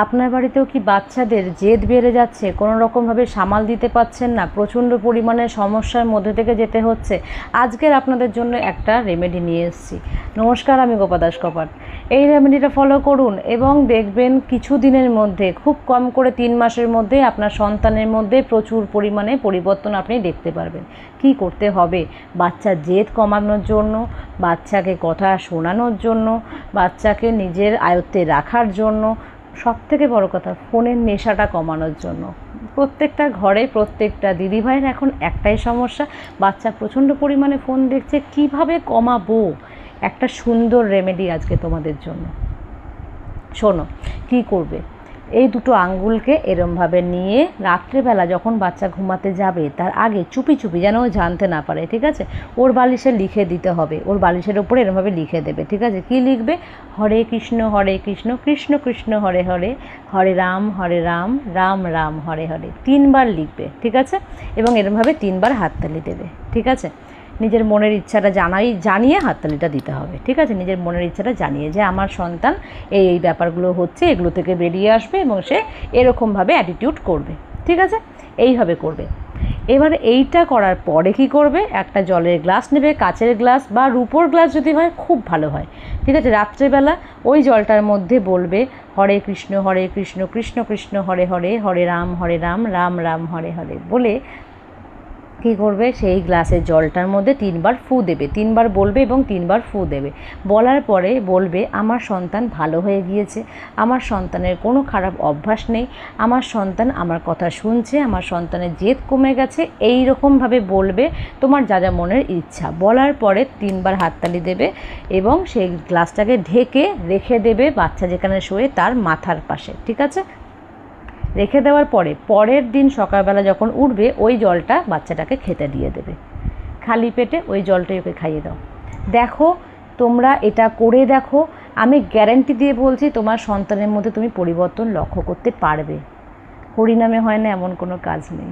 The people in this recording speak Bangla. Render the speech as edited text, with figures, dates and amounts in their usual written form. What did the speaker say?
আপনার বাড়িতেও কি বাচ্চাদের জেদ বেড়ে যাচ্ছে, কোনো রকমভাবে সামাল দিতে পারছেন না, প্রচণ্ড পরিমাণে সমস্যার মধ্যে থেকে যেতে হচ্ছে? আজকের আপনাদের জন্য একটা রেমেডি নিয়ে এসেছি। নমস্কার, আমি গোপা দাস কপাট। এই রেমেডিটা ফলো করুন এবং দেখবেন কিছু দিনের মধ্যে, খুব কম করে 3 মাসের মধ্যে আপনার সন্তানের মধ্যে প্রচুর পরিমাণে পরিবর্তন আপনি দেখতে পারবেন। কি করতে হবে? বাচ্চার জেদ কমানোর জন্য, বাচ্চাকে কথা শোনানোর জন্য, বাচ্চাকে নিজের আয়ত্তে রাখার জন্য, সবথেকে বড় কথা ফোনের নেশাটা কমানোর জন্য। প্রত্যেকটা ঘরে প্রত্যেকটা দিদিভাইয়ের এখন একটাই সমস্যা, বাচ্চা প্রচণ্ড পরিমাণে ফোন দেখছে। কিভাবে কমাবো? একটা সুন্দর রেমেডি আজকে তোমাদের জন্য। শোনো, কি করবে? এই দুটো আঙ্গুলকে এরমভাবে নিয়ে রাত্রেবেলা যখন বাচ্চা ঘুমাতে যাবে তার আগে চুপি চুপি, যেন ও জানতে না পারে, ঠিক আছে? ওর বালিশে লিখে দিতে হবে, ওর বালিশের ওপরে এরমভাবে লিখে দেবে, ঠিক আছে? কি লিখবে? হরে কৃষ্ণ কৃষ্ণ কৃষ্ণ হরে হরে, হরে রাম রাম রাম হরে হরে। 3 বার লিখবে, ঠিক আছে? এবং এরমভাবে 3 বার হাততালি দেবে, ঠিক আছে? নিজের মনের ইচ্ছাটা জানিয়ে হাততালিটা দিতে হবে, ঠিক আছে? নিজের মনের ইচ্ছাটা জানিয়ে যে আমার সন্তান এই ব্যাপারগুলো হচ্ছে, এগুলো থেকে বেরিয়ে আসবে এবং সে এরকমভাবে অ্যাটিটিউড করবে, ঠিক আছে? এইভাবে করবে। এবারে এইটা করার পরে কি করবে? একটা জলের গ্লাস নেবে, কাচের গ্লাস বা রূপোর গ্লাস যদি হয় খুব ভালো হয়, ঠিক আছে? রাত্রেবেলা ওই জলটার মধ্যে বলবে হরে কৃষ্ণ কৃষ্ণ কৃষ্ণ হরে হরে, হরে রাম রাম রাম হরে হরে বলে কী করবে? সেই গ্লাসের জলটার মধ্যে 3 বার ফু দেবে, 3 বার বলবে এবং 3 বার ফু দেবে। বলার পরে বলবে আমার সন্তান ভালো হয়ে গিয়েছে, আমার সন্তানের কোনো খারাপ অভ্যাস নেই, আমার সন্তান আমার কথা শুনছে, আমার সন্তানের জেদ কমে গেছে। এই রকমভাবে বলবে তোমার যা যা মনের ইচ্ছা। বলার পরে 3 বার হাততালি দেবে এবং সেই গ্লাসটাকে ঢেকে রেখে দেবে বাচ্চা যেখানে শোয়ে তার মাথার পাশে, ঠিক আছে? রেখে দেওয়ার পরে পরের দিন সকালবেলা যখন উঠবে ওই জলটা বাচ্চাটাকে খেতে দিয়ে দেবে। খালি পেটে ওই জলটাই ওকে খাইয়ে দাও। দেখো, তোমরা এটা করে দেখো, আমি গ্যারান্টি দিয়ে বলছি তোমার সন্তানের মধ্যে তুমি পরিবর্তন লক্ষ্য করতে পারবে। হরিনামে হয় না এমন কোনো কাজ নেই।